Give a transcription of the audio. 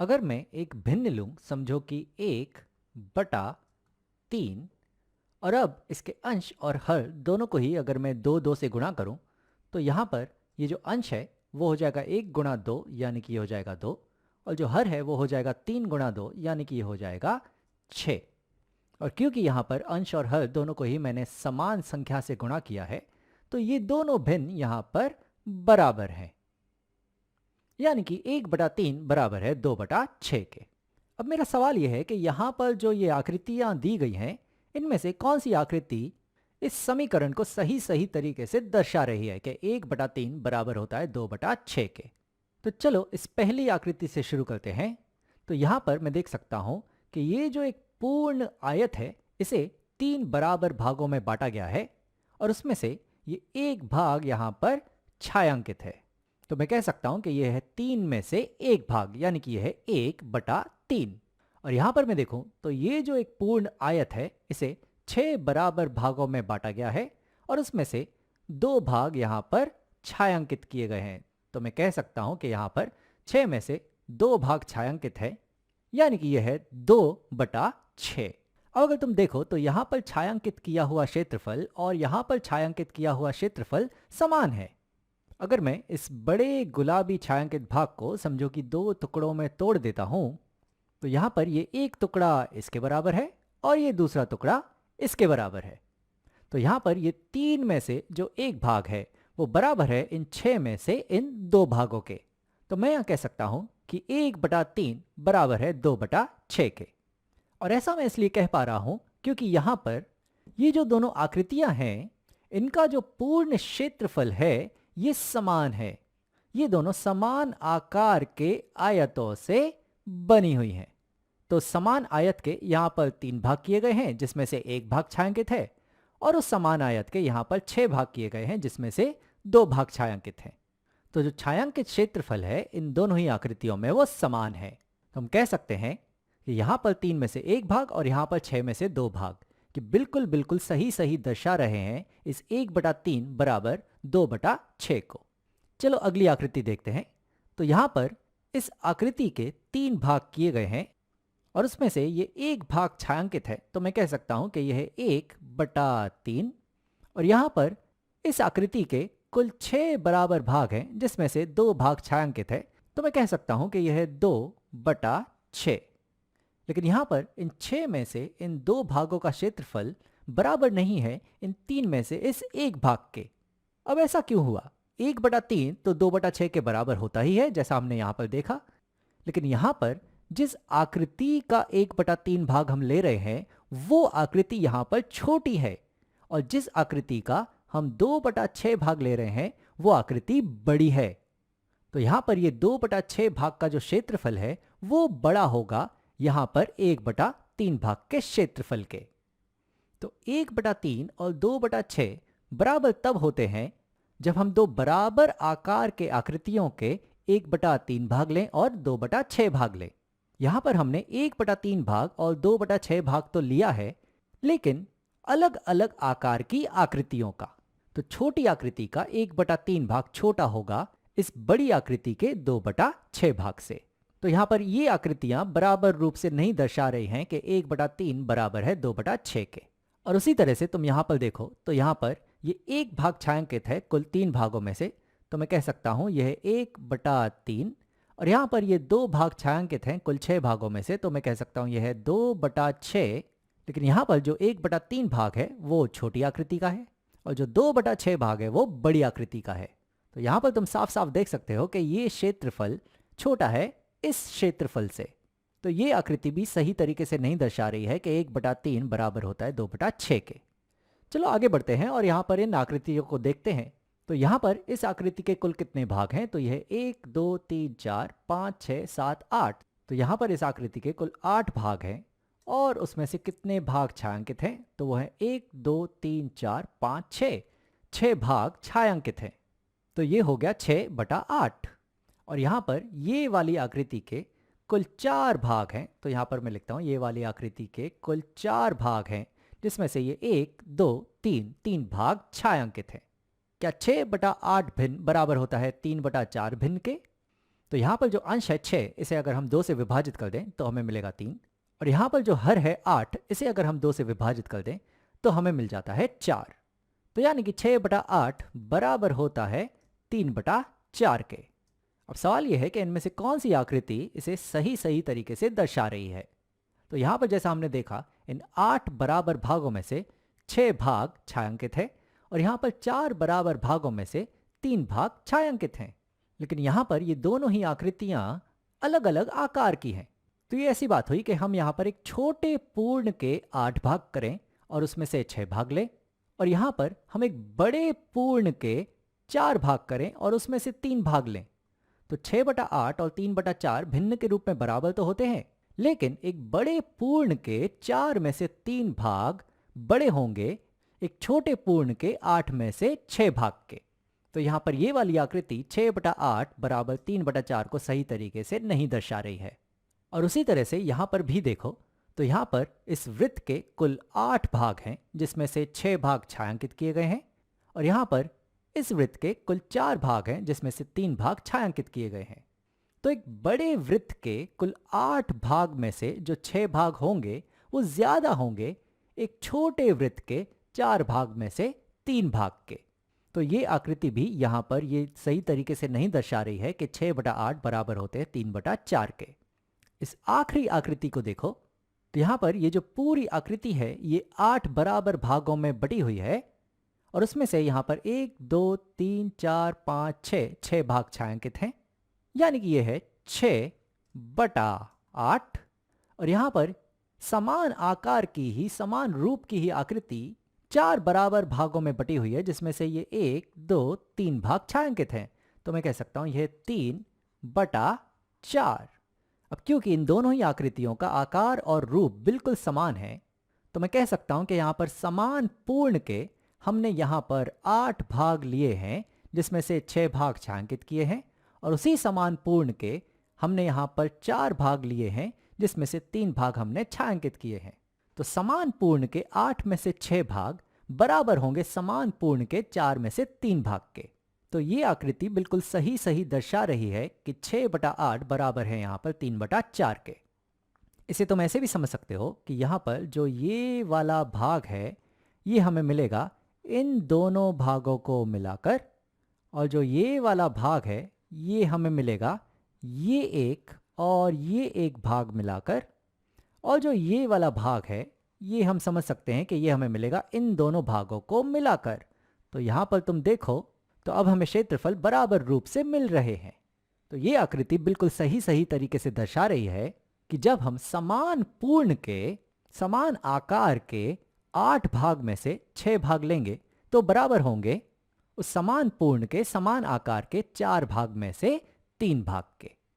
अगर मैं एक भिन्न लूं, समझो कि 1/3, और अब इसके अंश और हर दोनों को ही अगर मैं 2 से गुणा करूं, तो यहाँ पर ये जो अंश है वो हो जाएगा 1 × 2 यानी कि ये हो जाएगा 2, और जो हर है वो हो जाएगा 3 × 2 यानी कि ये हो जाएगा 6। और क्योंकि यहाँ पर अंश और हर दोनों को ही मैंने समान संख्या से गुणा किया है, तो ये दोनों भिन्न यहाँ पर बराबर हैं, यानी कि 1/3 बराबर है 2/6 के। अब मेरा सवाल यह है कि यहाँ पर जो ये आकृतियाँ दी गई हैं, इनमें से कौन सी आकृति इस समीकरण को सही सही तरीके से दर्शा रही है कि 1/3 बराबर होता है 2/6 के। तो चलो इस पहली आकृति से शुरू करते हैं। तो यहाँ पर मैं देख सकता हूँ कि ये जो एक पूर्ण आयत है, इसे 3 बराबर भागों में बांटा गया है, और उसमें से ये एक भाग यहाँ पर छायांकित है। तो मैं कह सकता हूँ कि यह है 3 में से एक भाग, यानी कि यह है 1/3। और यहाँ पर मैं देखूँ तो ये जो एक पूर्ण आयत है, इसे 6 बराबर भागों में बांटा गया है, और उसमें से 2 भाग यहाँ पर छायांकित किए गए हैं। तो मैं कह सकता हूँ कि यहाँ पर 6 में से 2 भाग छायांकित है, यानी कि यह है 2/6। अब अगर तुम देखो तो यहाँ पर छायांकित किया हुआ क्षेत्रफल और यहाँ पर छायांकित किया हुआ क्षेत्रफल समान है। अगर मैं इस बड़े गुलाबी छायांकित भाग को समझो कि 2 टुकड़ों में तोड़ देता हूं, तो यहाँ पर ये एक टुकड़ा इसके बराबर है और ये दूसरा टुकड़ा इसके बराबर है। तो यहाँ पर ये 3 में से जो एक भाग है वो बराबर है इन 6 में से इन 2 भागों के। तो मैं यहाँ कह सकता हूँ कि 1/3 बराबर है 2/6 के। और ऐसा मैं इसलिए कह पा रहा हूँ क्योंकि यहाँ पर ये जो दोनों आकृतियाँ हैं, इनका जो पूर्ण क्षेत्रफल है ये समान है। ये दोनों समान आकार के आयतों से बनी हुई हैं। तो समान आयत के यहाँ पर 3 भाग किए गए हैं, जिसमें से एक भाग छायांकित है, और उस समान आयत के यहाँ पर 6 भाग किए गए हैं, जिसमें से 2 भाग छायांकित हैं। तो जो छायांकित क्षेत्रफल है इन दोनों ही आकृतियों में वो समान है। तो हम कह सकते हैं कि यहाँ पर 3 में से एक भाग और यहाँ पर 6 में से 2 भाग कि बिल्कुल बिल्कुल सही सही दर्शा रहे हैं इस 1/3 बराबर 2/6 को। चलो अगली आकृति देखते हैं। तो यहाँ पर इस आकृति के 3 भाग किए गए हैं, और उसमें से ये एक भाग छायांकित है। तो मैं कह सकता हूँ कि यह है 1/3, और यहाँ पर इस आकृति के कुल 6 बराबर भाग हैं, जिसमें से 2 भाग छायांकित है। तो मैं कह सकता हूँ कि यह है 2/6। लेकिन यहाँ पर इन 6 में से इन 2 भागों का क्षेत्रफल बराबर नहीं है इन 3 में से इस एक भाग के। अब ऐसा क्यों हुआ? 1/3 तो 2/6 के बराबर होता ही है, जैसा हमने यहाँ पर देखा। लेकिन यहाँ पर जिस आकृति का 1/3 भाग हम ले रहे हैं वो आकृति यहाँ पर छोटी है, और जिस आकृति का हम 2/6 भाग ले रहे हैं वो आकृति बड़ी है। तो यहाँ पर ये 2/6 भाग का जो क्षेत्रफल है वो बड़ा होगा यहाँ पर 1/3 भाग के क्षेत्रफल के। तो 1/3 और 2/6 बराबर तब होते हैं जब हम 2 बराबर आकार के आकृतियों के 1/3 भाग लें और 2/6 भाग लें। यहाँ पर हमने 1/3 भाग और 2/6 भाग तो लिया है, लेकिन अलग अलग आकार की आकृतियों का। तो छोटी आकृति का 1/3 भाग छोटा होगा इस बड़ी आकृति के 2/6 भाग से। तो यहाँ पर ये आकृतियां बराबर रूप से नहीं दर्शा रही हैं कि 1/3 बराबर है 2/6 के। और उसी तरह से तुम यहाँ पर देखो तो यहाँ पर ये एक भाग छायांकित है कुल 3 भागों में से। तो मैं कह सकता हूँ यह 1/3, और यहाँ पर ये 2 भाग छायांकित हैं कुल 6 भागों में से। तो मैं कह सकता हूँ यह है 2/6। लेकिन यहाँ पर जो 1/3 भाग है वो छोटी आकृति का है, और जो 2/6 भाग है वो बड़ी आकृति का है। तो यहाँ पर तुम साफ साफ देख सकते हो कि ये क्षेत्रफल छोटा है इस क्षेत्रफल से। तो ये आकृति भी सही तरीके से नहीं दर्शा रही है कि 1/3 बराबर होता है 2/6 के। चलो आगे बढ़ते हैं और यहाँ पर इन आकृतियों को देखते हैं। तो यहाँ पर इस आकृति के कुल कितने भाग हैं? तो यह 1 2 3 4 5 6 7 8। तो यहाँ पर इस आकृति के कुल 8 भाग हैं, और उसमें से कितने भाग छायांकित हैं? तो वो है 1 2 3 4 5 6। 6 भाग छायांकित हैं। तो ये हो गया 6/8। और यहाँ पर ये वाली आकृति के कुल 4 भाग हैं। तो यहाँ पर मैं लिखता हूँ ये वाली आकृति के कुल 4 भाग हैं, जिसमें से ये 1 2 3 भाग छायांकित हैं। क्या 6/8 भिन्न बराबर होता है 3/4 भिन्न के? तो यहाँ पर जो अंश है 6, इसे अगर हम 2 से विभाजित कर दें तो हमें मिलेगा 3। और यहाँ पर जो हर है 8, इसे अगर हम 2 से विभाजित कर दें तो हमें मिल जाता है 4। तो यानी कि 6/8 बराबर होता है 3/4 के। अब सवाल यह है कि इनमें से कौन सी आकृति इसे सही सही तरीके से दर्शा रही है। तो यहाँ पर जैसा हमने देखा, इन 8 बराबर भागों में से 6 भाग छायांकित है और यहाँ पर 4 बराबर भागों में से 3 भाग छायांकित हैं। लेकिन यहाँ पर ये दोनों ही आकृतियाँ अलग अलग आकार की हैं। तो ये ऐसी बात हुई कि हम यहाँ पर एक छोटे पूर्ण के 8 भाग करें और उसमें से 6 भाग लें, और यहाँ पर हम एक बड़े पूर्ण के 4 भाग करें और उसमें से 3 भाग लें। तो 6/8 और 3/4 भिन्न के रूप में बराबर तो होते हैं, लेकिन एक बड़े पूर्ण के 4 में से 3 भाग बड़े होंगे एक छोटे पूर्ण के 8 में से 6 भाग के। तो यहाँ पर ये वाली आकृति 6/8 बराबर 3/4 को सही तरीके से नहीं दर्शा रही है। और उसी तरह से यहाँ पर भी देखो, तो यहाँ पर इस वृत्त के कुल 8 भाग हैं जिसमें से 6 भाग छायांकित किए गए हैं, और यहाँ पर इस वृत्त के कुल 4 भाग हैं जिसमें से 3 भाग छायांकित किए गए हैं। तो एक बड़े वृत्त के कुल 8 भाग में से जो 6 भाग होंगे वो ज्यादा होंगे एक छोटे वृत्त के 4 भाग में से 3 भाग के। तो ये आकृति भी यहाँ पर ये सही तरीके से नहीं दर्शा रही है कि 6/8 बराबर होते हैं 3/4 के। इस आखिरी आकृति को देखो, तो यहाँ पर ये जो पूरी आकृति है ये 8 बराबर भागों में बटी हुई है, और उसमें से यहाँ पर 1 2 3 4 5 6 भाग छायांकित हैं, यानी कि ये है 6/8। और यहाँ पर समान आकार की ही, समान रूप की ही आकृति 4 बराबर भागों में बटी हुई है जिसमें से ये 1 2 3 भाग छायांकित हैं। तो मैं कह सकता हूँ यह 3/4। अब क्योंकि इन दोनों ही आकृतियों का आकार और रूप बिल्कुल समान है, तो मैं कह सकता हूं कि यहां पर समान पूर्ण के हमने यहां पर 8 भाग लिए हैं जिसमें से 6 भाग छायांकित किए हैं, और उसी समान पूर्ण के हमने यहां पर 4 भाग लिए हैं जिसमें से 3 भाग हमने छायांकित किए हैं। तो समान पूर्ण के 8 में से 6 भाग बराबर होंगे समान पूर्ण के 4 में से 3 भाग के। तो ये आकृति बिल्कुल सही सही दर्शा रही है कि 6/8 बराबर है यहाँ पर 3/4 के। इसे तुम ऐसे भी समझ सकते हो कि यहाँ पर जो ये वाला भाग है ये हमें मिलेगा इन दोनों भागों को मिलाकर, और जो ये वाला भाग है ये हमें मिलेगा ये एक और ये एक भाग मिलाकर, और जो ये वाला भाग है ये हम समझ सकते हैं कि ये हमें मिलेगा इन दोनों भागों को मिलाकर। तो यहाँ पर तुम देखो तो अब हमें क्षेत्रफल बराबर रूप से मिल रहे हैं। तो ये आकृति बिल्कुल सही सही तरीके से दर्शा रही है कि जब हम समान पूर्ण के समान आकार के 8 भाग में से 6 भाग लेंगे तो बराबर होंगे उस समान पूर्ण के समान आकार के 4 भाग में से 3 भाग के।